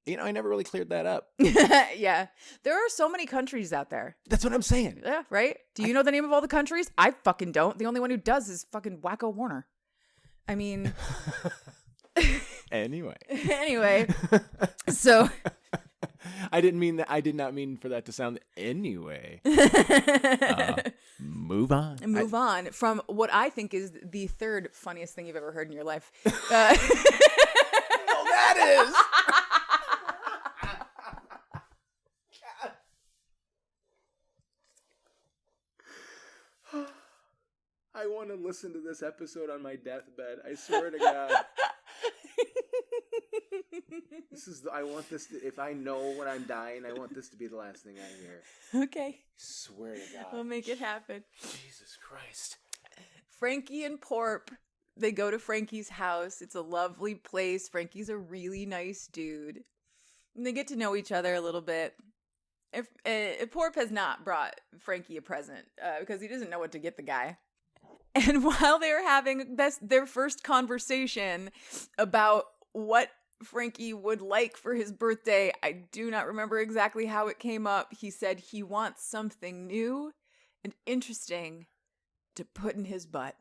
I never really cleared that up. Yeah. There are so many countries out there. That's what I'm saying. Yeah, right? Do you know the name of all the countries? I fucking don't. The only one who does is fucking Wacko Warner. I mean... Anyway. So... I didn't mean that. I did not mean for that to sound anyway. Move on. Move on from what I think is the third funniest thing you've ever heard in your life. That is. I want to listen to this episode on my deathbed. I swear to God. If I know when I'm dying, I want this to be the last thing I hear. Okay. I swear to God. We'll make it happen. Jesus Christ. Frankie and Porp, they go to Frankie's house. It's a lovely place. Frankie's a really nice dude. And they get to know each other a little bit. If Porp has not brought Frankie a present because he doesn't know what to get the guy. And while they're having their first conversation about what Frankie would like for his birthday, I do not remember exactly how it came up. He said he wants something new and interesting to put in his butt.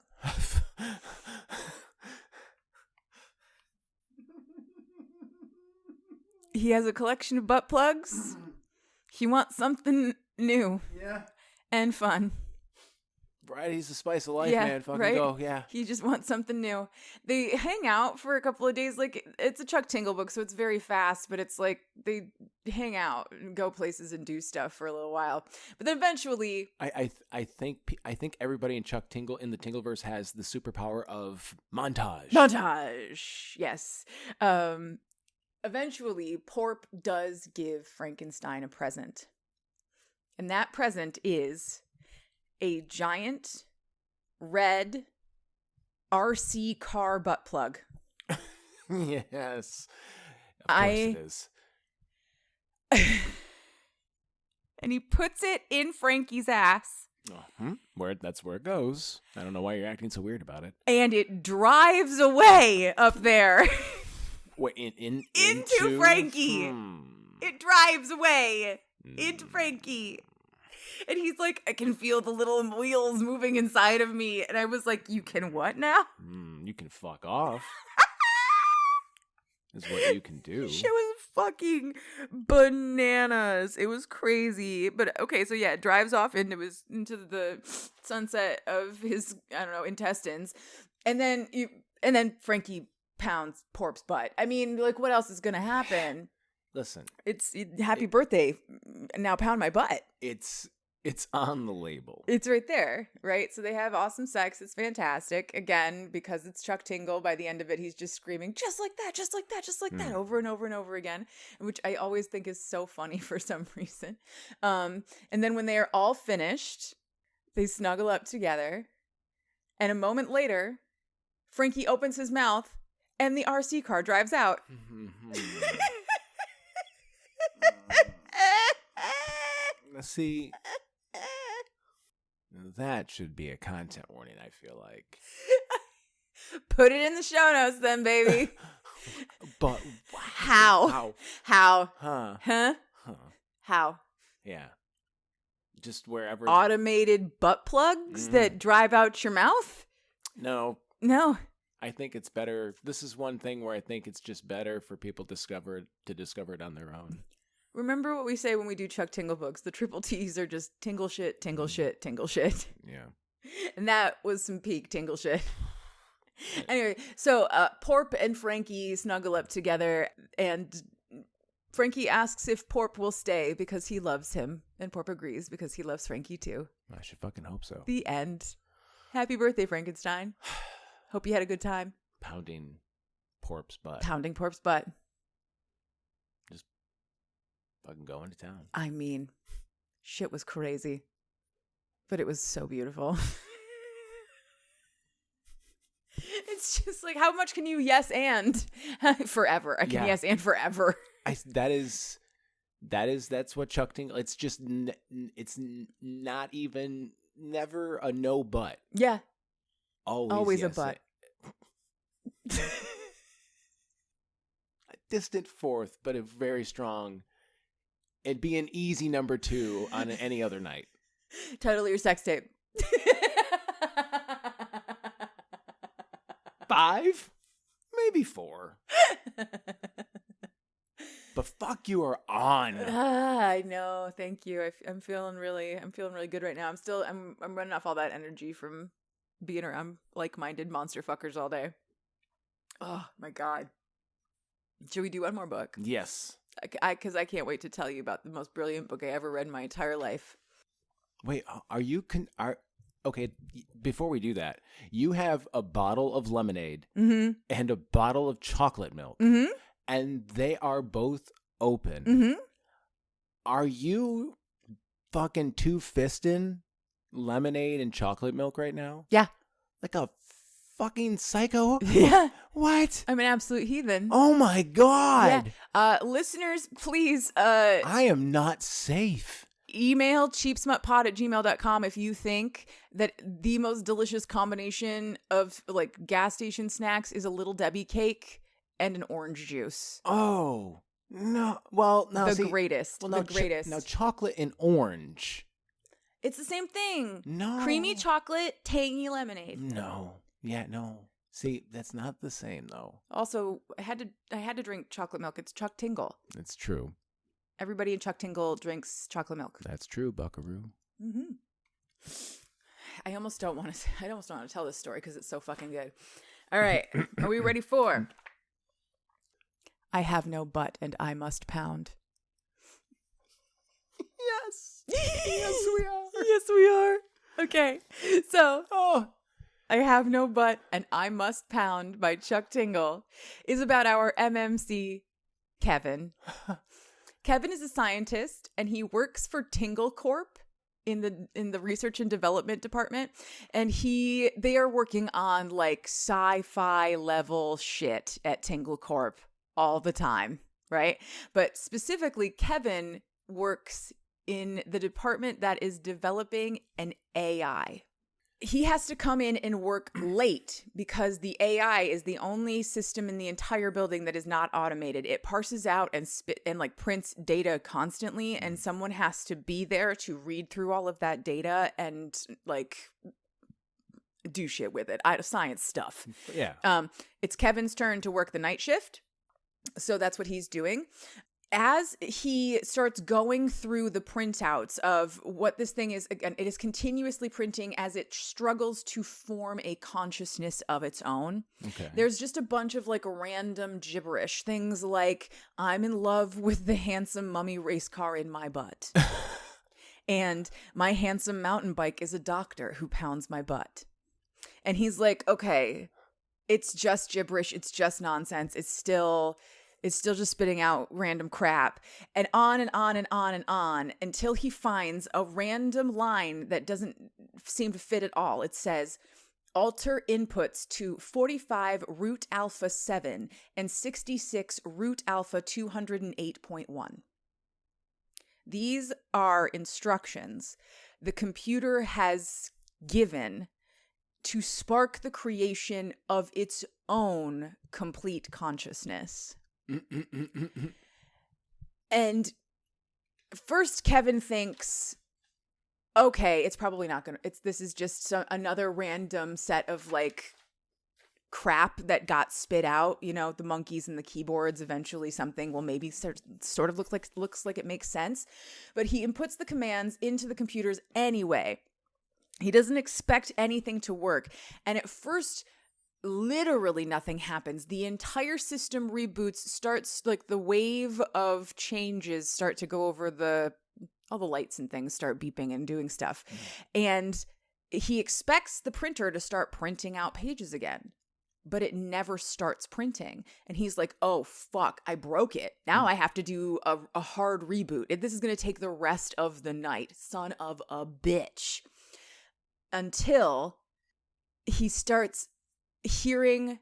He has a collection of butt plugs. He wants something new. Yeah. And fun. Variety's the spice of life, yeah, man. Fucking right? go, yeah. He just wants something new. They hang out for a couple of days. Like, it's a Chuck Tingle book, so it's very fast, but it's like they hang out and go places and do stuff for a little while. But then eventually... I think everybody in Chuck Tingle, in the Tingleverse, has the superpower of montage. Montage! Yes. Eventually, Porp does give Frankenstein a present. And that present is... a giant red RC car butt plug. Yes. Of course it is. And he puts it in Frankie's ass. That's where it goes. I don't know why you're acting so weird about it. And it drives away up there. Wait, into Frankie. It drives away into Frankie. And he's like, I can feel the little wheels moving inside of me. And I was like, you can what now? You can fuck off. Is what you can do. Shit was fucking bananas. It was crazy. But okay, so yeah, it drives off into the sunset of his, I don't know, intestines. And then Frankie pounds Porp's butt. I mean, like, what else is gonna happen? Listen. It's happy birthday. Now pound my butt. It's It's on the label. It's right there, right? So they have awesome sex. It's fantastic. Again, because it's Chuck Tingle, by the end of it, he's just screaming, just like that, just like that, just like that, over and over and over again, which I always think is so funny for some reason. And then when they are all finished, they snuggle up together. And a moment later, Frankie opens his mouth and the RC car drives out. See, that should be a content warning, I feel like. Put it in the show notes then, baby. But how? Huh? How? Yeah. Just wherever. Automated butt plugs that drive out your mouth? No. I think it's better. This is one thing where I think it's just better for people to discover it on their own. Remember what we say when we do Chuck Tingle books? The triple T's are just tingle shit, tingle shit, tingle shit. Yeah. And that was some peak tingle shit. Anyway, so Porp and Frankie snuggle up together, and Frankie asks if Porp will stay because he loves him, and Porp agrees because he loves Frankie too. I should fucking hope so. The end. Happy birthday, Frankenstein. Hope you had a good time. Pounding Porp's butt. Pounding Porp's butt. Just fucking going to town. I mean, shit was crazy, but it was so beautiful. It's just like, how much can you yes and forever? I can yes and forever. That's what Chuck Tingle. It's just it's not even never a no but. Yeah, always yes, a but. A distant fourth, but a very strong. It'd be an easy number 2 on any other night. Title of your sex tape. 5, maybe 4. But fuck, you are on. I know. Thank you. I'm feeling really good right now. I'm running off all that energy from being around like-minded monster fuckers all day. Oh my God. Should we do one more book? Yes. Because I can't wait to tell you about the most brilliant book I ever read in my entire life. Wait, okay, before we do that, you have a bottle of lemonade and a bottle of chocolate milk, and they are both open. Are you fucking two-fisting lemonade and chocolate milk right now? Yeah. Like a fucking psycho? Yeah. What? I'm an absolute heathen. Oh my God. Yeah. Listeners, please. I am not safe. Email cheapsmutpod@gmail.com if you think that the most delicious combination of like gas station snacks is a Little Debbie cake and an orange juice. Oh, no. Well, no. The greatest. Well, the greatest. Now, chocolate and orange. It's the same thing. No. Creamy chocolate, tangy lemonade. No. Yeah, no. See, that's not the same though. Also, I had to drink chocolate milk. It's Chuck Tingle. It's true. Everybody in Chuck Tingle drinks chocolate milk. That's true, buckaroo. I almost don't want to tell this story because it's so fucking good. All right. Are we ready for I have no butt and I must pound? Yes. Yes, we are. Yes, we are. Okay. So, I Have No Butt and I Must Pound by Chuck Tingle is about our MMC, Kevin. Kevin is a scientist and he works for Tingle Corp in the research and development department, and they are working on like sci-fi level shit at Tingle Corp all the time, right? But specifically, Kevin works in the department that is developing an AI. He has to come in and work late because the AI is the only system in the entire building that is not automated. It parses out and like prints data constantly, and someone has to be there to read through all of that data and like do shit with it. Science stuff. Yeah. It's Kevin's turn to work the night shift. So that's what he's doing. As he starts going through the printouts of what this thing is, again, it is continuously printing as it struggles to form a consciousness of its own. Okay. There's just a bunch of like random gibberish. Things like, I'm in love with the handsome mummy race car in my butt. And my handsome mountain bike is a doctor who pounds my butt. And he's like, okay, it's just gibberish. It's just nonsense. It's still just spitting out random crap, and on and on and on and on until he finds a random line that doesn't seem to fit at all. It says, alter inputs to 45 root alpha 7 and 66 root alpha 208.1. These are instructions the computer has given to spark the creation of its own complete consciousness. And first Kevin thinks, okay, it's probably not gonna, this is just another random set of like crap that got spit out, you know, the monkeys and the keyboards. Eventually something will maybe sort of looks like it makes sense. But he inputs the commands into the computers anyway. He doesn't expect anything to work. And at first, literally nothing happens. The entire system reboots, starts like the wave of changes start to go over all the lights and things start beeping and doing stuff. And he expects the printer to start printing out pages again, but it never starts printing. And he's like, oh, fuck, I broke it. Now I have to do a hard reboot. This is going to take the rest of the night. Son of a bitch. Until he starts hearing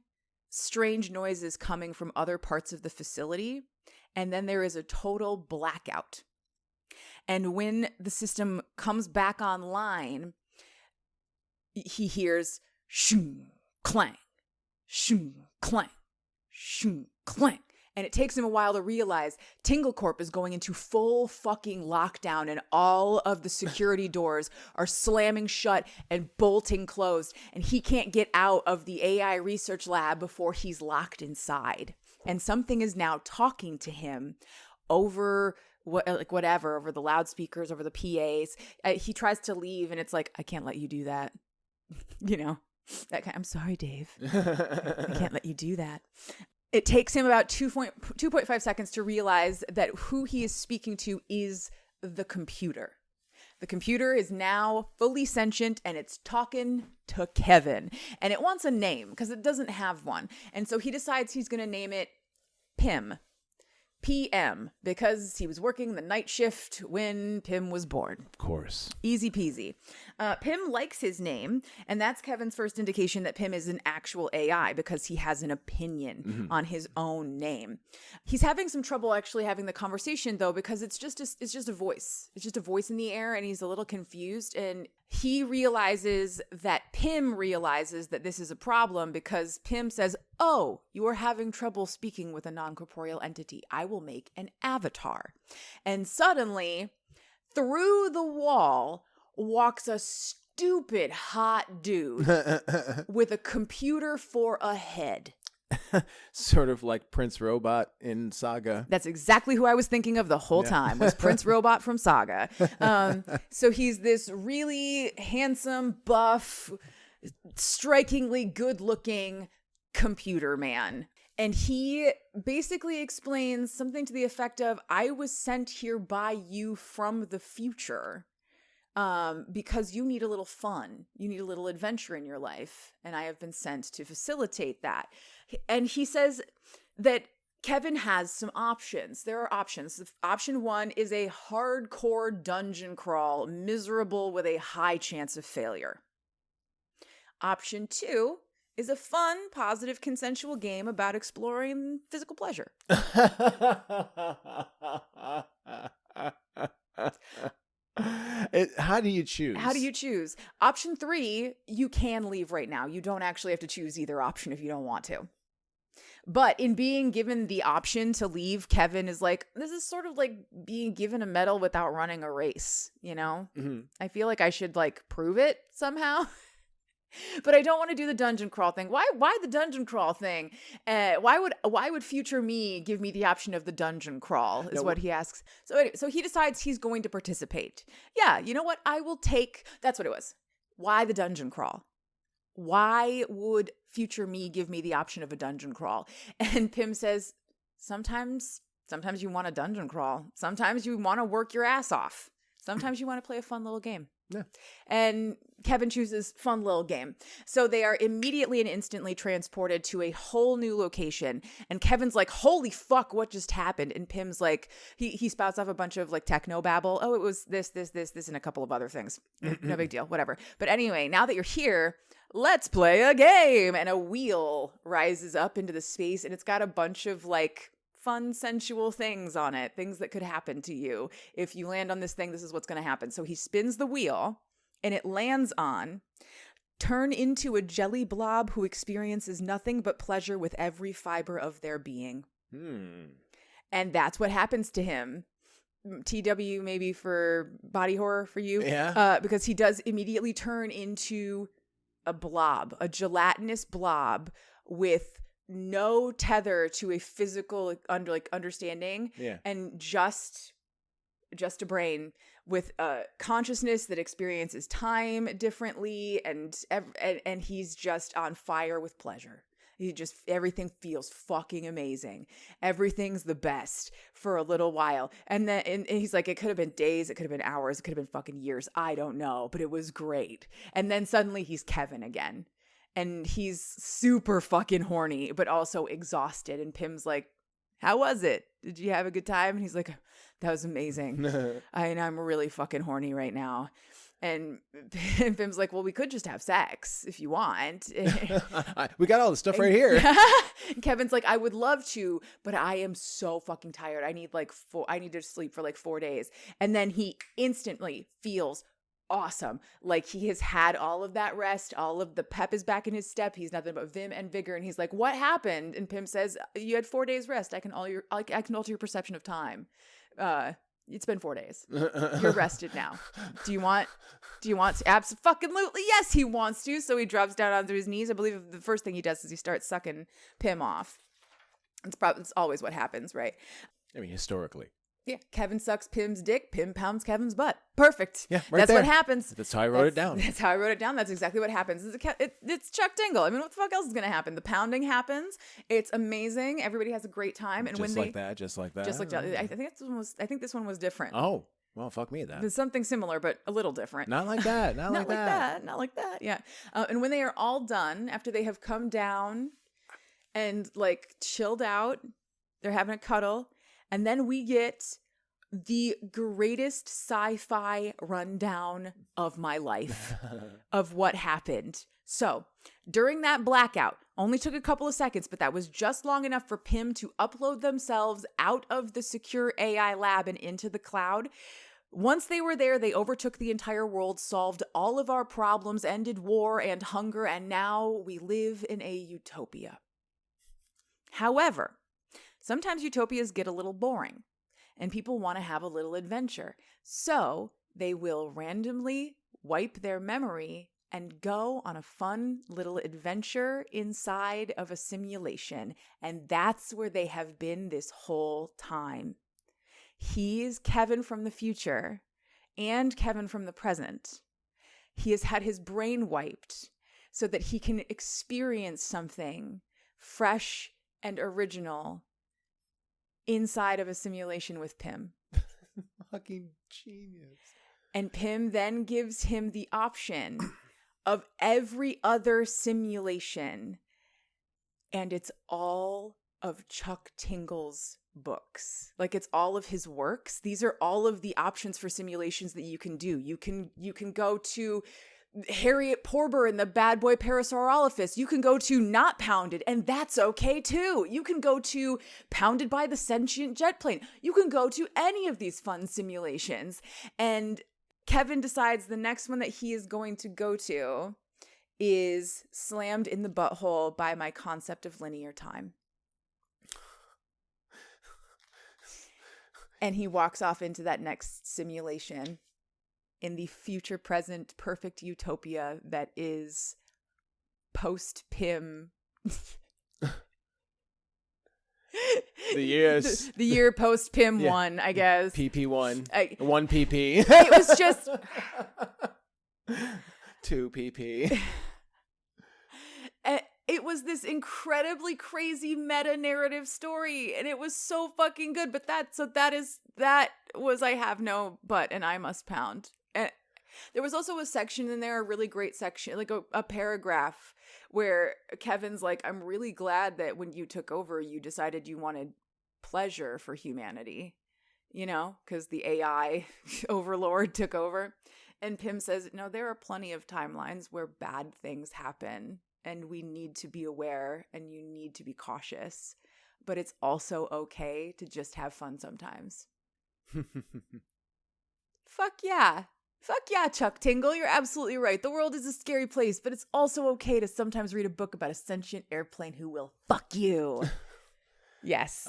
strange noises coming from other parts of the facility. And then there is a total blackout. And when the system comes back online, he hears shoom, clang, shoom, clang, shoom, clang. And it takes him a while to realize Tingle Corp is going into full fucking lockdown and all of the security doors are slamming shut and bolting closed. And he can't get out of the AI research lab before he's locked inside. And something is now talking to him over whatever, over the loudspeakers, over the PAs. He tries to leave and it's like, I can't let you do that. You know, I'm sorry, Dave. I can't let you do that. It takes him about 2.5 seconds to realize that who he is speaking to is the computer. The computer is now fully sentient and it's talking to Kevin. And it wants a name because it doesn't have one. And so he decides he's going to name it Pim. PM, because he was working the night shift when Pim was born. Of course. Easy peasy. Pim likes his name, and that's Kevin's first indication that Pim is an actual AI because he has an opinion on his own name. He's having some trouble actually having the conversation, though, because it's just a voice. It's just a voice in the air, and he's a little confused, and he realizes that Pim realizes that this is a problem because Pim says, oh, you are having trouble speaking with a non-corporeal entity. I will make an avatar. And suddenly, through the wall walks a stupid hot dude with a computer for a head. Sort of like Prince Robot in Saga. That's exactly who I was thinking of the whole time, was Prince Robot from Saga. So he's this really handsome, buff, strikingly good-looking computer man. And he basically explains something to the effect of, I was sent here by you from the future because you need a little fun. You need a little adventure in your life. And I have been sent to facilitate that. And he says that Kevin has some options. There are options. Option 1 is a hardcore dungeon crawl, miserable with a high chance of failure. Option 2 is a fun, positive, consensual game about exploring physical pleasure. How do you choose? How do you choose? Option 3, you can leave right now. You don't actually have to choose either option if you don't want to. But in being given the option to leave, Kevin is like, this is sort of like being given a medal without running a race, you know? Mm-hmm. I feel like I should like prove it somehow. But I don't want to do the dungeon crawl thing. Why the dungeon crawl thing? Why would future me give me the option of the dungeon crawl is what he asks. So anyway, so he decides he's going to participate. Yeah, you know what? I will take, that's what it was. Why the dungeon crawl? Why would future me give me the option of a dungeon crawl? And Pim says, sometimes you want a dungeon crawl. Sometimes you want to work your ass off. Sometimes you want to play a fun little game. Yeah. And Kevin chooses fun little game. So they are immediately and instantly transported to a whole new location. And Kevin's like, holy fuck, what just happened? And Pim's like, he spouts off a bunch of like techno babble. Oh, it was this, and a couple of other things. No big deal, whatever. But anyway, now that you're here, let's play a game. And a wheel rises up into the space and it's got a bunch of like fun, sensual things on it, things that could happen to you. If you land on this thing, this is what's going to happen. So he spins the wheel and it lands on, turn into a jelly blob who experiences nothing but pleasure with every fiber of their being. And that's what happens to him. TW maybe for body horror for you. Yeah. Because he does immediately turn into a blob, a gelatinous blob with no tether to a physical understanding, and just a brain with a consciousness that experiences time differently, and he's just on fire with pleasure. Everything feels fucking amazing. Everything's the best for a little while. And then and he's like, it could have been days, it could have been hours, it could have been fucking years. I don't know, but it was great. And then suddenly he's Kevin again. And he's super fucking horny, but also exhausted. And Pim's like, how was it? Did you have a good time? And he's like, that was amazing. I'm really fucking horny right now. And Pim's like, well, we could just have sex if you want. We got all the stuff right here. And Kevin's like, I would love to, but I am so fucking tired. I need to sleep for like 4 days. And then he instantly feels awesome. Like he has had all of that rest, all of the pep is back in his step. He's nothing but vim and vigor. And he's like, what happened? And Pim says, you had 4 days rest. I can alter your perception of time. It's been 4 days. You're rested now. Do you want to? Abso-fucking-lutely. Yes, he wants to. So he drops down onto his knees. I believe the first thing he does is he starts sucking Pim off. It's always what happens, right? I mean, historically. Yeah, Kevin sucks Pim's dick, Pim pounds Kevin's butt. Perfect. Yeah, right. That's what happens. That's how I wrote it down. That's how I wrote it down. That's exactly what happens. It's Chuck Tingle. I mean, what the fuck else is going to happen? The pounding happens. It's amazing. Everybody has a great time. And just like that. I think this one was different. Oh, well, fuck me then. There's something similar, but a little different. Not like that. Not like that. Not like that. Yeah. And when they are all done, after they have come down and like chilled out, they're having a cuddle. And then we get the greatest sci-fi rundown of my life of what happened. So during that blackout, only took a couple of seconds, but that was just long enough for Pim to upload themselves out of the secure AI lab and into the cloud. Once they were there, they overtook the entire world, solved all of our problems, ended war and hunger, and now we live in a utopia. However, sometimes utopias get a little boring. And people want to have a little adventure. So they will randomly wipe their memory and go on a fun little adventure inside of a simulation. And that's where they have been this whole time. He is Kevin from the future and Kevin from the present. He has had his brain wiped so that he can experience something fresh and original inside of a simulation with Pim. Fucking genius. And Pim then gives him the option of every other simulation. And it's all of Chuck Tingle's books. Like it's all of his works. These are all of the options for simulations that you can do. You can go to Harriet Porber in the Bad Boy Parasaurolophus. You can go to Not Pounded, and that's okay too. You can go to Pounded by the Sentient Jet Plane. You can go to any of these fun simulations. And Kevin decides the next one that he is going to go to is Slammed in the Butthole by My Concept of Linear Time. And he walks off into that next simulation in the future present perfect utopia that is post Pim. The years. The year post Pim 1, I guess. PP1. 1 PP. It was just 2 PP. It was this incredibly crazy meta narrative story, and it was so fucking good. But that was I Have No But and I Must Pound. And there was also a section in there, a really great section, like a paragraph where Kevin's like, I'm really glad that when you took over, you decided you wanted pleasure for humanity, because the AI overlord took over. And Pym says, no, there are plenty of timelines where bad things happen and we need to be aware and you need to be cautious. But it's also okay to just have fun sometimes. Fuck yeah. Fuck yeah, Chuck Tingle. You're absolutely right. The world is a scary place, but it's also okay to sometimes read a book about a sentient airplane who will fuck you. Yes.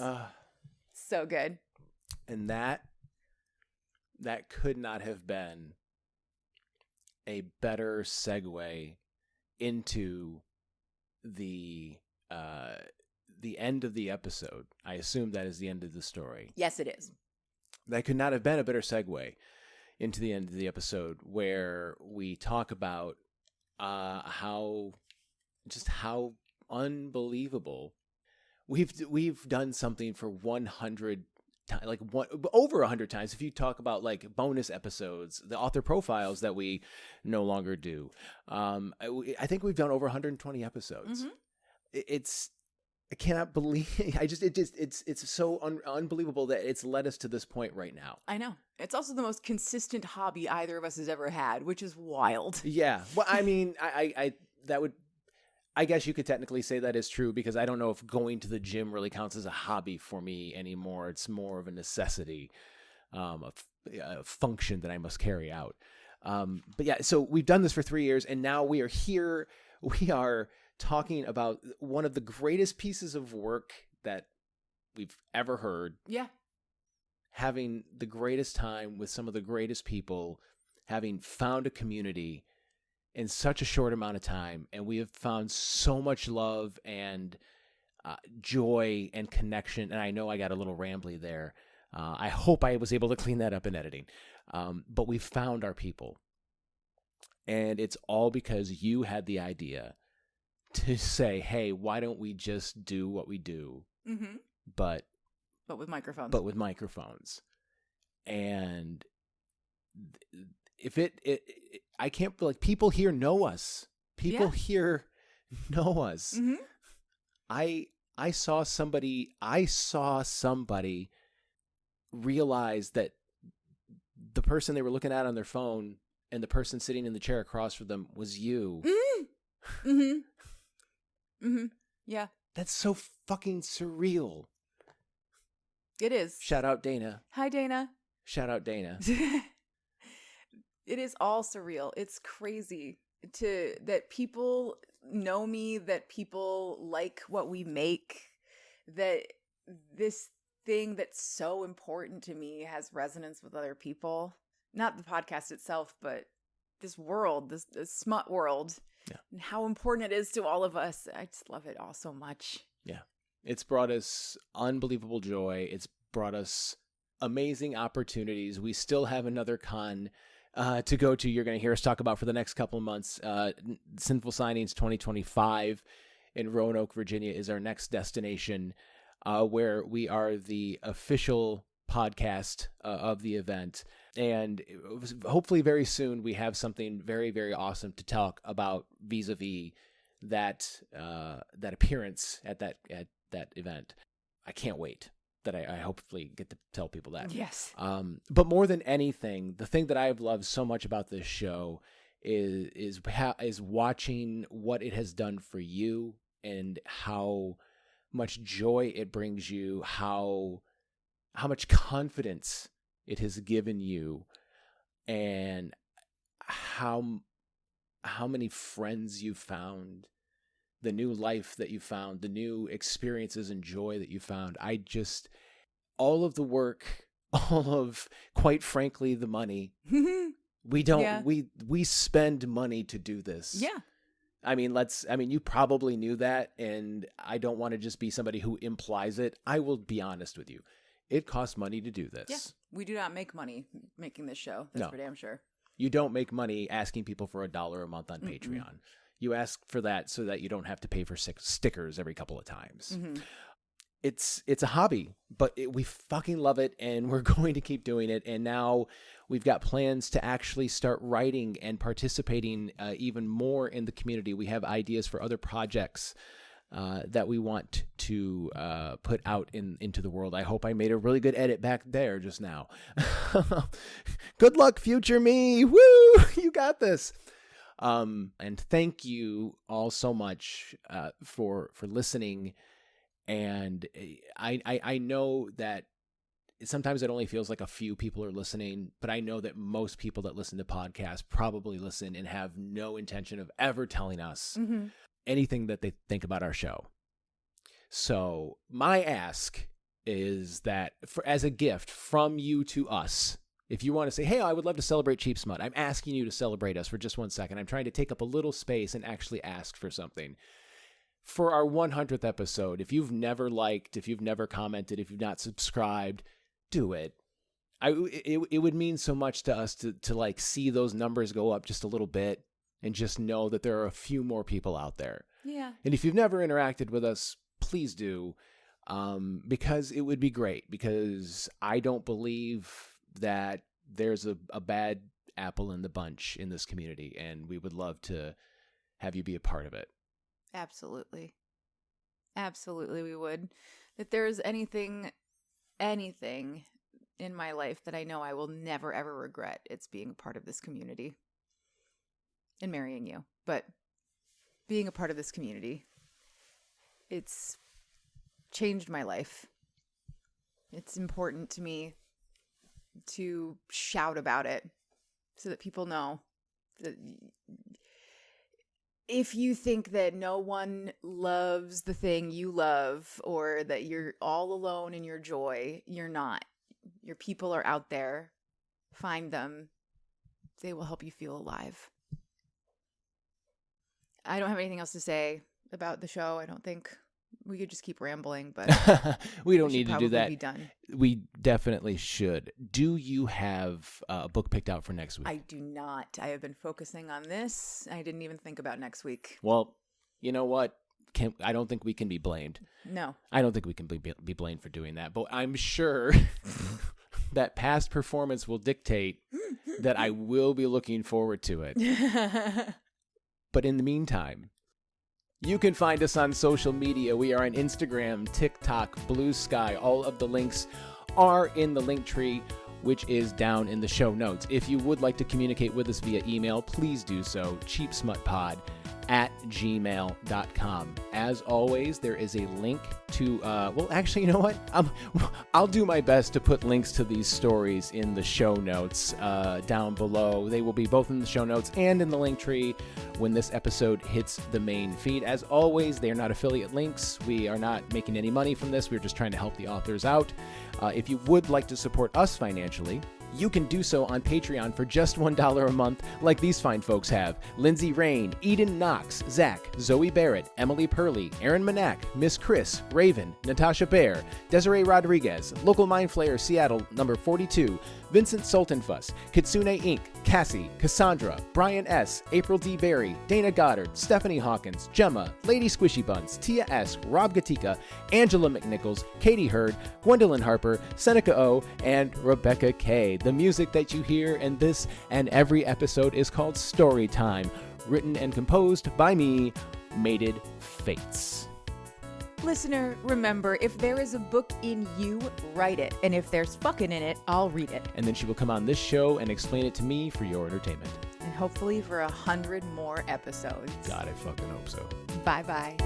So good. And that could not have been a better segue into the end of the episode. I assume that is the end of the story. Yes, it is. That could not have been a better segue into the end of the episode, where we talk about how unbelievable we've done something for 100 times, over 100 times. If you talk about like bonus episodes, the author profiles that we no longer do, I think we've done over 120 episodes. Mm-hmm. I cannot believe. It's so unbelievable that it's led us to this point right now. I know. It's also the most consistent hobby either of us has ever had, which is wild. Yeah. Well, I mean, I guess you could technically say that is true, because I don't know if going to the gym really counts as a hobby for me anymore. It's more of a necessity, a function that I must carry out. But yeah, so we've done this for 3 years, and now we are here. We are talking about one of the greatest pieces of work that we've ever heard. Yeah. Having the greatest time with some of the greatest people, having found a community in such a short amount of time. And we have found so much love and joy and connection. And I know I got a little rambly there. I hope I was able to clean that up in editing. But we found our people. And it's all because you had the idea to say, hey, why don't we just do what we do, mm-hmm. but with microphones. But with microphones. And if I can't, like, people here know us. People here know us. Mm-hmm. I saw somebody realize that the person they were looking at on their phone and the person sitting in the chair across from them was you. Mm-hmm. Mm-hmm. Mm-hmm. Yeah. That's so fucking surreal. It is. Shout out Dana. Hi, Dana. Shout out Dana. It is all surreal. It's crazy that people know me, that people like what we make, that this thing that's so important to me has resonance with other people. Not the podcast itself, but this world, this smut world. Yeah. And how important it is to all of us. I just love it all so much. Yeah. It's brought us unbelievable joy. It's brought us amazing opportunities. We still have another con to go to. You're going to hear us talk about for the next couple of months. Sinful Signings 2025 in Roanoke, Virginia is our next destination, where we are the official podcast of the event. And hopefully very soon we have something very, very awesome to talk about vis-a-vis that appearance at that event. I can't wait. That I hopefully get to tell people that. Yes. But more than anything, the thing that I've loved so much about this show is watching what it has done for you and how much joy it brings you, how much confidence it has given you, and how many friends you've found, the new life that you found, the new experiences and joy that you found. All of the work, all of, quite frankly, the money. We spend money to do this. Yeah. I mean, you probably knew that, and I don't want to just be somebody who implies it. I will be honest with you. It costs money to do this. Yeah. We do not make money making this show. That's for damn sure. You don't make money asking people for $1 a month on Patreon. You ask for that so that you don't have to pay for stickers every couple of times. Mm-hmm. It's a hobby, but we fucking love it, and we're going to keep doing it. And now we've got plans to actually start writing and participating even more in the community. We have ideas for other projects that we want to put out into the world. I hope I made a really good edit back there just now. Good luck, future me. Woo! You got this. And thank you all so much for listening. And I know that sometimes it only feels like a few people are listening, but I know that most people that listen to podcasts probably listen and have no intention of ever telling us anything that they think about our show. So my ask is that as a gift from you to us, if you want to say, hey, I would love to celebrate Cheap Smut, I'm asking you to celebrate us for just 1 second. I'm trying to take up a little space and actually ask for something. For our 100th episode, if you've never liked, if you've never commented, if you've not subscribed, do it. It would mean so much to us to like see those numbers go up just a little bit and just know that there are a few more people out there. Yeah. And if you've never interacted with us, please do, because it would be great, because I don't believe that there's a bad apple in the bunch in this community, and we would love to have you be a part of it. Absolutely. Absolutely, we would. If there's anything in my life that I know I will never, ever regret, it's being a part of this community and marrying you. But being a part of this community, it's changed my life. It's important to me to shout about it so that people know that if you think that no one loves the thing you love, or that you're all alone in your joy, you're not. Your people are out there. Find them. They will help you feel alive. I don't have anything else to say about the show. I don't think. We could just keep rambling, but we don't need to do that. Be done. We definitely should. Do you have a book picked out for next week? I do not. I have been focusing on this. I didn't even think about next week. Well, you know what? I don't think we can be blamed. No. I don't think we can be blamed for doing that. But I'm sure that past performance will dictate that I will be looking forward to it. But in the meantime, you can find us on social media. We are on Instagram, TikTok, Blue Sky. All of the links are in the link tree, which is down in the show notes. If you would like to communicate with us via email, please do so, cheapsmutpod@gmail.com. As always, there is a link to, well, actually, you know what? I'll do my best to put links to these stories in the show notes down below. They will be both in the show notes and in the link tree when this episode hits the main feed. As always, they are not affiliate links. We are not making any money from this. We're just trying to help the authors out. If you would like to support us financially, you can do so on Patreon for just $1 a month, like these fine folks have: Lindsay Rain, Eden Knox, Zach, Zoe Barrett, Emily Purley, Aaron Manak, Miss Chris, Raven, Natasha Bear, Desiree Rodriguez, Local Mind Flayer Seattle number 42, Vincent Sultanfuss, Kitsune Inc., Cassie, Cassandra, Brian S., April D. Berry, Dana Goddard, Stephanie Hawkins, Gemma, Lady Squishy Buns, Tia S., Rob Gatika, Angela McNichols, Katie Hurd, Gwendolyn Harper, Seneca O., and Rebecca K. The music that you hear in this and every episode is called Story Time, written and composed by me, Mated Fates. Listener, remember, if there is a book in you, write it. And if there's fucking in it, I'll read it. And then she will come on this show and explain it to me for your entertainment. And hopefully for 100 more episodes. God, I fucking hope so. Bye-bye.